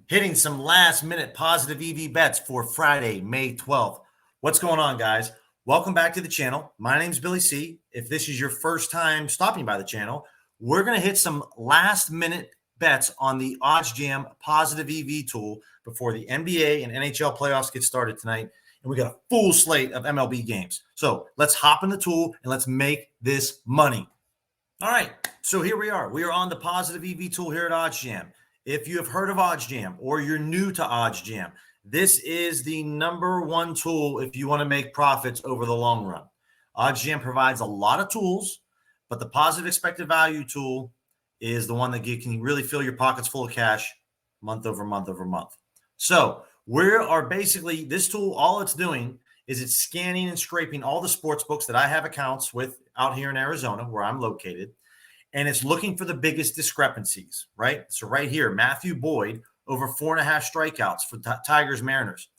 hitting some last-minute positive EV bets for Friday, May 12th. What's going on, guys? Welcome back to the channel. My name's Billy C. If this is your first time stopping by the channel, we're going to hit some last-minute bets on the OddsJam positive EV tool before the NBA and NHL playoffs get started tonight. And we got a full slate of MLB games. So let's hop in the tool and let's make this money. All right, so here we are. We are on the positive EV tool here at OddsJam. If you have heard of OddsJam or you're new to OddsJam, this is the number one tool if you want to make profits over the long run. OddsJam provides a lot of tools, but the positive expected value tool is the one that can really fill your pockets full of cash month over month over month. So we are basically, this tool, all it's doing is it's scanning and scraping all the sports books that I have accounts with out here in Arizona where I'm located. And it's looking for the biggest discrepancies, right? So right here, Matthew Boyd over 4.5 strikeouts for Tigers Mariners.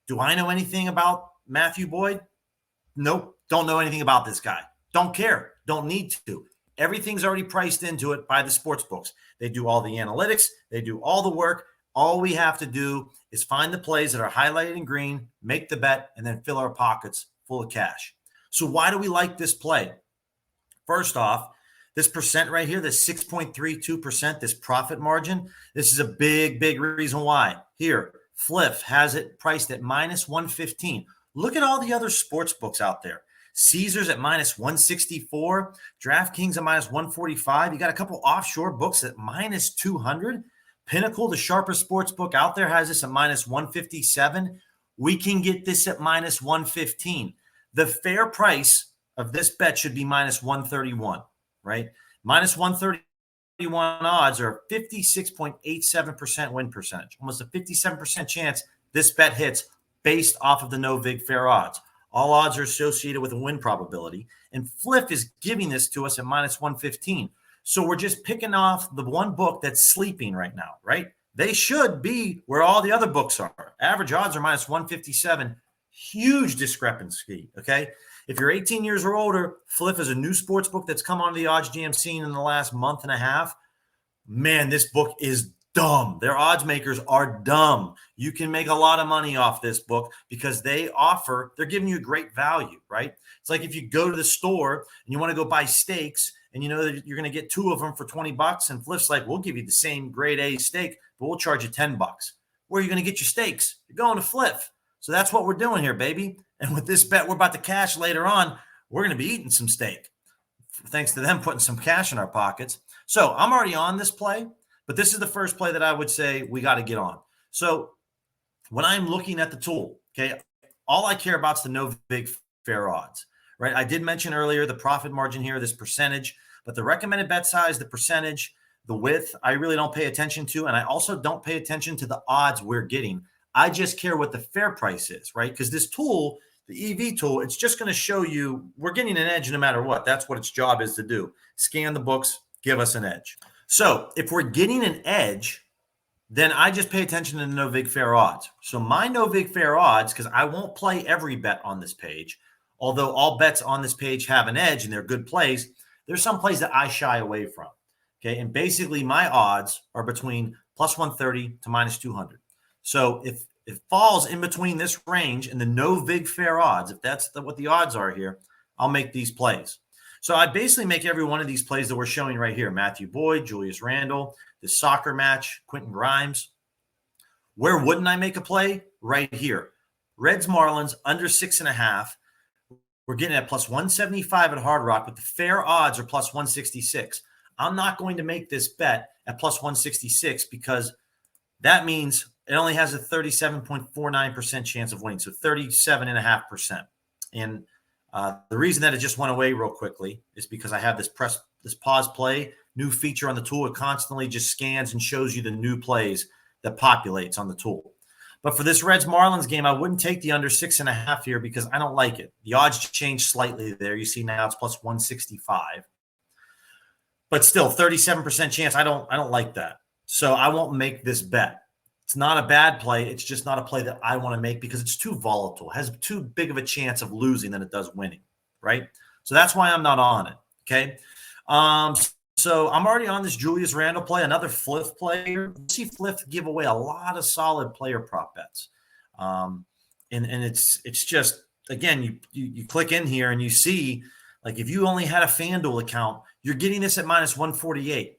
Do I know anything about Matthew Boyd? Nope. Don't know anything about this guy. Don't care. Don't need to. Everything's already priced into it by the sports books. They do all the analytics. They do all the work. All we have to do is find the plays that are highlighted in green, make the bet, and then fill our pockets full of cash. So why do we like this play? First off, this percent right here, this 6.32%, this profit margin, this is a big, big reason why. Here, Fliff has it priced at minus 115. Look at all the other sports books out there. Caesars at minus 164, DraftKings at minus 145. You got a couple offshore books at minus 200. Pinnacle, the sharpest sports book out there, has this at minus 157. We can get this at minus 115. The fair price of this bet should be minus 131. Right? Minus 131 odds are 56.87% win percentage. Almost a 57% chance this bet hits based off of the no vig fair odds. All odds are associated with a win probability. And Fliff is giving this to us at minus 115. So we're just picking off the one book that's sleeping right now, right? They should be where all the other books are. Average odds are minus 157. Huge discrepancy, okay? If you're 18 years or older, Fliff is a new sports book that's come onto the OddsJam scene in the last month and a half. Man, this book is dumb. Their odds makers are dumb. You can make a lot of money off this book because they're giving you great value, right? It's like if you go to the store and you want to go buy steaks and you know that you're going to get 2 of them for $20 and Fliff's like, we'll give you the same grade A steak, but we'll charge you $10. Where are you going to get your steaks? You're going to Fliff. So that's what we're doing here, baby. And with this bet we're about to cash later on, we're going to be eating some steak, thanks to them putting some cash in our pockets. So I'm already on this play, but this is the first play that I would say we got to get on. So when I'm looking at the tool, okay, all I care about is the no vig fair odds, right? I did mention earlier the profit margin here, this percentage, but the recommended bet size, the percentage, the width, I really don't pay attention to. And I also don't pay attention to the odds we're getting. I just care what the fair price is, right? Because this tool, the EV tool, it's just going to show you we're getting an edge no matter what. That's what its job is to do. Scan the books, give us an edge. So if we're getting an edge, then I just pay attention to the no vig fair odds. So my no vig fair odds, because I won't play every bet on this page, although all bets on this page have an edge and they're good plays, there's some plays that I shy away from. Okay, and basically my odds are between plus 130 to minus 200. So if it falls in between this range and the no vig fair odds, if that's what the odds are here, I'll make these plays. So I basically make every one of these plays that we're showing right here. Matthew Boyd, Julius Randle, the soccer match, Quentin Grimes. Where wouldn't I make a play? Right here. Reds Marlins under 6.5. We're getting at plus 175 at Hard Rock, but the fair odds are plus 166. I'm not going to make this bet at plus 166 because that means it only has a 37.49% chance of winning, so 37.5%. And the reason that it just went away real quickly is because I have this pause play new feature on the tool. It constantly just scans and shows you the new plays that populates on the tool. But for this Reds Marlins game, I wouldn't take the under 6.5 here because I don't like it. The odds changed slightly there. You see now it's plus 165, but still 37% chance. I don't like that, so I won't make this bet. It's not a bad play. It's just not a play that I want to make because it's too volatile. It has too big of a chance of losing than it does winning, right? So that's why I'm not on it, okay? So I'm already on this Julius Randle play, another Fliff player. We see Fliff give away a lot of solid player prop bets. And it's just, again, you click in here and you see, like, if you only had a FanDuel account, you're getting this at minus 148.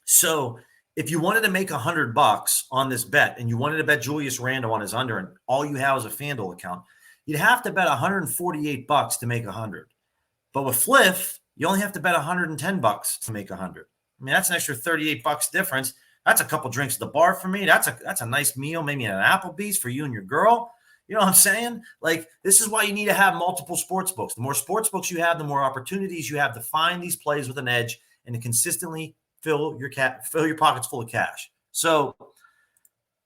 So if you wanted to make $100 on this bet and you wanted to bet Julius Randle on his under and all you have is a FanDuel account, you'd have to bet $148 to make 100. But with Fliff, you only have to bet $110 to make 100. I mean, that's an extra $38 difference. That's a couple drinks at the bar for me. That's a nice meal, maybe at an Applebee's for you and your girl. You know what I'm saying? Like, this is why you need to have multiple sports books. The more sports books you have, the more opportunities you have to find these plays with an edge and to consistently fill your pockets full of cash. So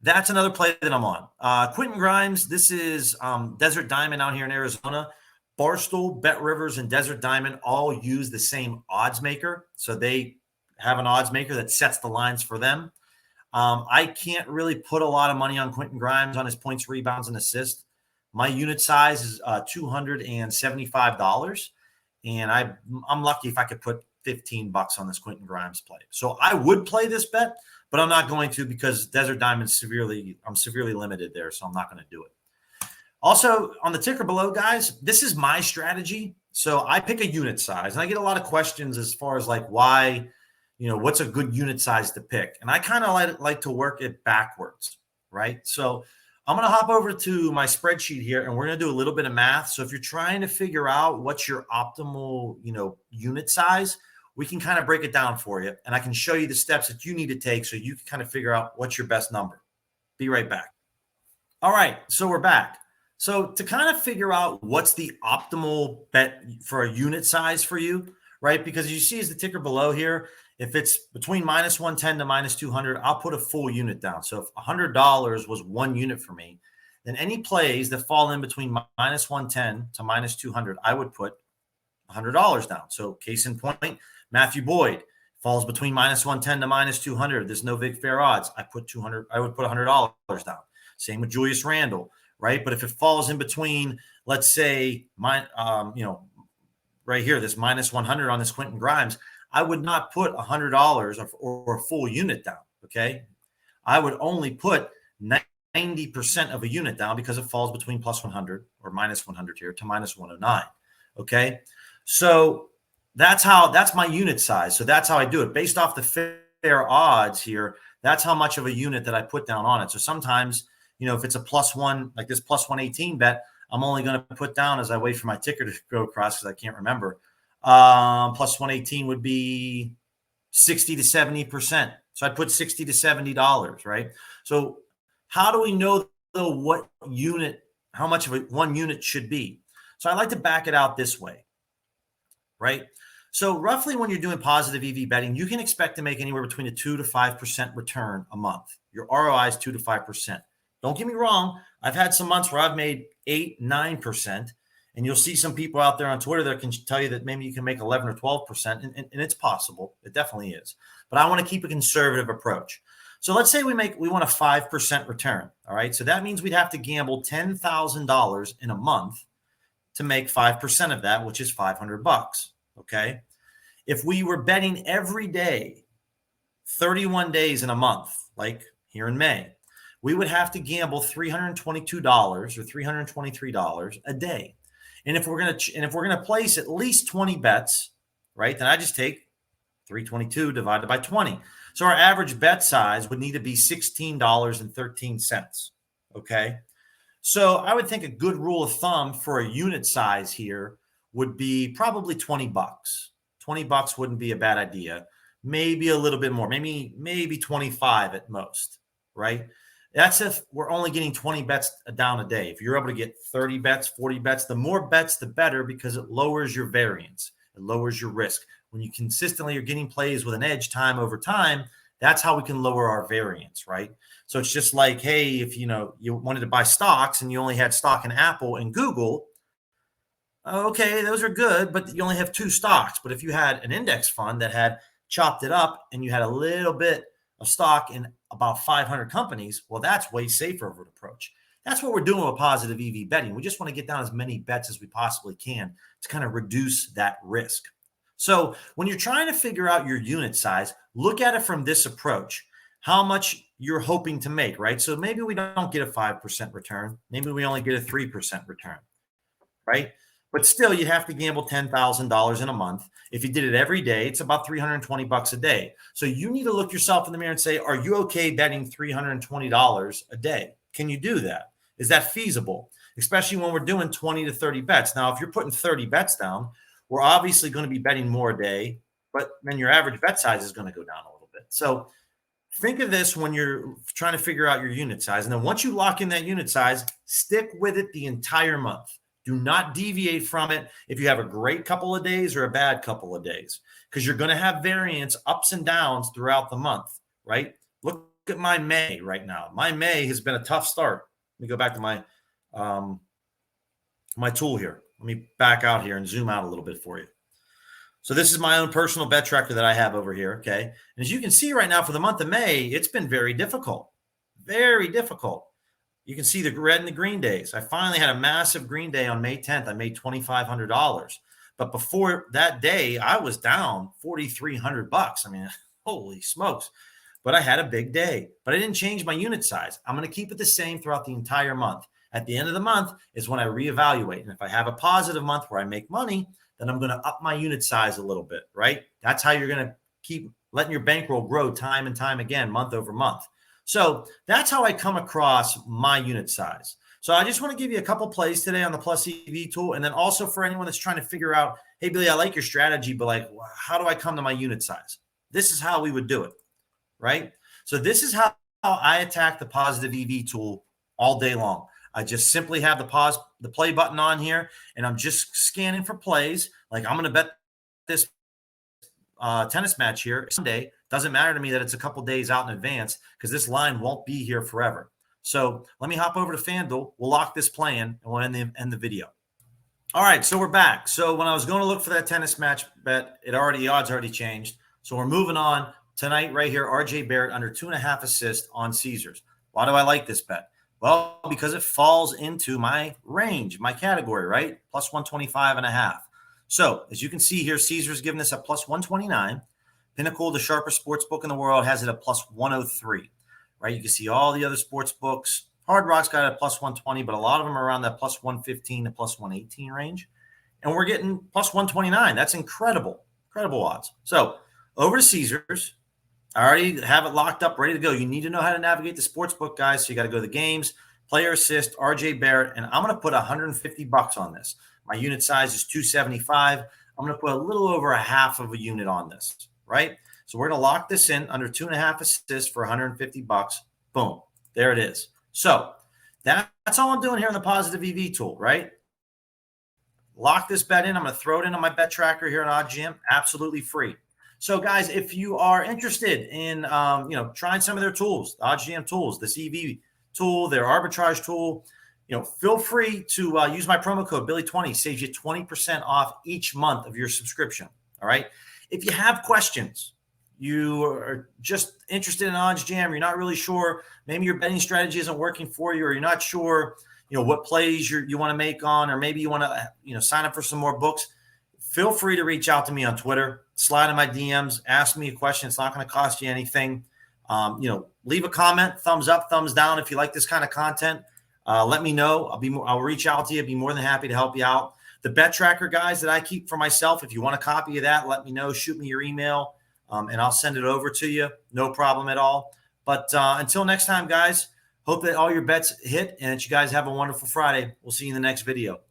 that's another play that I'm on. Quentin Grimes, this is Desert Diamond out here in Arizona. Barstool, Bet Rivers, and Desert Diamond all use the same odds maker. So they have an odds maker that sets the lines for them. I can't really put a lot of money on Quentin Grimes on his points, rebounds, and assists. My unit size is $275, and I'm lucky if I could put $15 on this Quentin Grimes play. So I would play this bet, but I'm not going to because Desert Diamond's I'm severely limited there, so I'm not going to do it. Also, on the ticker below, guys, this is my strategy. So I pick a unit size, and I get a lot of questions as far as like why, what's a good unit size to pick? And I kind of like to work it backwards, right? So I'm going to hop over to my spreadsheet here, and we're going to do a little bit of math. So if you're trying to figure out what's your optimal, unit size, we can kind of break it down for you, and I can show you the steps that you need to take so you can kind of figure out what's your best number. Be right back. All right, so we're back. So to kind of figure out what's the optimal bet for a unit size for you, right? Because you see as the ticker below here, if it's between minus 110 to minus 200, I'll put a full unit down. So if $100 was 1 unit for me, then any plays that fall in between minus 110 to minus 200, I would put $100 down. So case in point, Matthew Boyd falls between minus 110 to minus 200. There's no big fair odds. I would put $100 down. Same with Julius Randle. Right. But if it falls in between, let's say, right here, this minus 100 on this Quentin Grimes, I would not put $100 or a full unit down. OK, I would only put 90% of a unit down because it falls between plus 100 or minus 100 here to minus 109. OK, so that's my unit size. So that's how I do it based off the fair odds here. That's how much of a unit that I put down on it. So sometimes, if it's a +1, like this plus 118 bet, I'm only going to put down as I wait for my ticker to go across because I can't remember. Plus 118 would be 60 to 70%. So I'd put $60 to $70, right? So how do we know though how much of one unit should be? So I like to back it out this way, right? So roughly when you're doing positive EV betting, you can expect to make anywhere between a 2 to 5% return a month. Your ROI is 2 to 5%. Don't get me wrong. I've had some months where I've made 8, 9%, and you'll see some people out there on Twitter that can tell you that maybe you can make 11 or 12%, and it's possible. It definitely is. But I want to keep a conservative approach. So let's say we want a 5% return. All right. So that means we'd have to gamble $10,000 in a month to make 5% of that, which is $500. Okay. If we were betting every day, 31 days in a month, like here in May, we would have to gamble $322 or $323 a day. And if we're gonna place at least 20 bets, right, then I just take 322 divided by 20. So our average bet size would need to be $16.13. Okay. So I would think a good rule of thumb for a unit size here would be probably $20. $20 wouldn't be a bad idea. Maybe a little bit more, maybe 25 at most, right? That's if we're only getting 20 bets down a day. If you're able to get 30 bets, 40 bets, the more bets, the better, because it lowers your variance. It lowers your risk. When you consistently are getting plays with an edge time over time, that's how we can lower our variance, right? So it's just like, hey, if you wanted to buy stocks and you only had stock in Apple and Google, okay, those are good, but you only have 2 stocks. But if you had an index fund that had chopped it up and you had a little bit of stock in about 500 companies, well, that's way safer of an approach. That's what we're doing with positive EV betting. We just want to get down as many bets as we possibly can to kind of reduce that risk. So when you're trying to figure out your unit size, look at it from this approach. How much you're hoping to make, right? So maybe we don't get a 5% return. Maybe we only get a 3% return, right? But still, you have to gamble $10,000 in a month. If you did it every day, it's about $320 a day. So you need to look yourself in the mirror and say, are you okay betting $320 a day? Can you do that? Is that feasible? Especially when we're doing 20 to 30 bets. Now, if you're putting 30 bets down, we're obviously going to be betting more a day, but then your average bet size is going to go down a little bit. So think of this when you're trying to figure out your unit size. And then once you lock in that unit size, stick with it the entire month. Do not deviate from it if you have a great couple of days or a bad couple of days, because you're going to have variance, ups and downs throughout the month, right? Look at my May right now. My May has been a tough start. Let me go back to my my tool here. Let me back out here and zoom out a little bit for you. So this is my own personal bet tracker that I have over here, okay? And as you can see right now for the month of May, it's been very difficult, very difficult. You can see the red and the green days. I finally had a massive green day on May 10th. I made $2,500. But before that day, I was down $4,300. I mean, holy smokes. But I had a big day. But I didn't change my unit size. I'm going to keep it the same throughout the entire month. At the end of the month is when I reevaluate. And if I have a positive month where I make money, then I'm going to up my unit size a little bit, right? That's how you're going to keep letting your bankroll grow time and time again, month over month. So that's how I come across my unit size. So I just want to give you a couple plays today on the Plus EV tool. And then also for anyone that's trying to figure out, hey, Billy, I like your strategy, but like, how do I come to my unit size? This is how we would do it, right? So this is how I attack the positive EV tool all day long. I just simply have the play button on here, and I'm just scanning for plays. Like I'm going to bet this tennis match here Sunday. Doesn't matter to me that it's a couple days out in advance because this line won't be here forever. So let me hop over to FanDuel. We'll lock this play in, and we'll end the video. All right, so we're back. So when I was going to look for that tennis match bet, the odds already changed. So we're moving on tonight right here. RJ Barrett under 2.5 assists on Caesars. Why do I like this bet? Well, because it falls into my range, my category, right? Plus 125.5. So as you can see here, Caesars giving this a plus 129. Pinnacle, the sharpest sports book in the world, has it at plus 103, right? You can see all the other sports books. Hard Rock's got it at plus 120, but a lot of them are around that plus 115 to plus 118 range. And we're getting plus 129. That's incredible, incredible odds. So over to Caesars. I already have it locked up, ready to go. You need to know how to navigate the sports book, guys. So you got to go to the games, player assist, RJ Barrett, and I'm going to put $150 on this. My unit size is 275. I'm going to put a little over a half of a unit on this, right? So we're going to lock this in under 2.5 assists for $150. Boom. There it is. So that's all I'm doing here on the positive EV tool, right? Lock this bet in. I'm going to throw it in on my bet tracker here on OddsJam, absolutely free. So, guys, if you are interested in, trying some of their tools, the OddsJam tools, the CV tool, their arbitrage tool, feel free to use my promo code Billy20. Saves you 20% off each month of your subscription. All right. If you have questions, you are just interested in OddsJam, you're not really sure, maybe your betting strategy isn't working for you, or you're not sure, what plays you want to make on, or maybe you want to, sign up for some more books. Feel free to reach out to me on Twitter, slide in my DMs, ask me a question. It's not going to cost you anything. Leave a comment, thumbs up, thumbs down. If you like this kind of content, let me know. I'll reach out to you. Be more than happy to help you out. The bet tracker, guys, that I keep for myself, if you want a copy of that, let me know. Shoot me your email, and I'll send it over to you. No problem at all. But until next time, guys, hope that all your bets hit and that you guys have a wonderful Friday. We'll see you in the next video.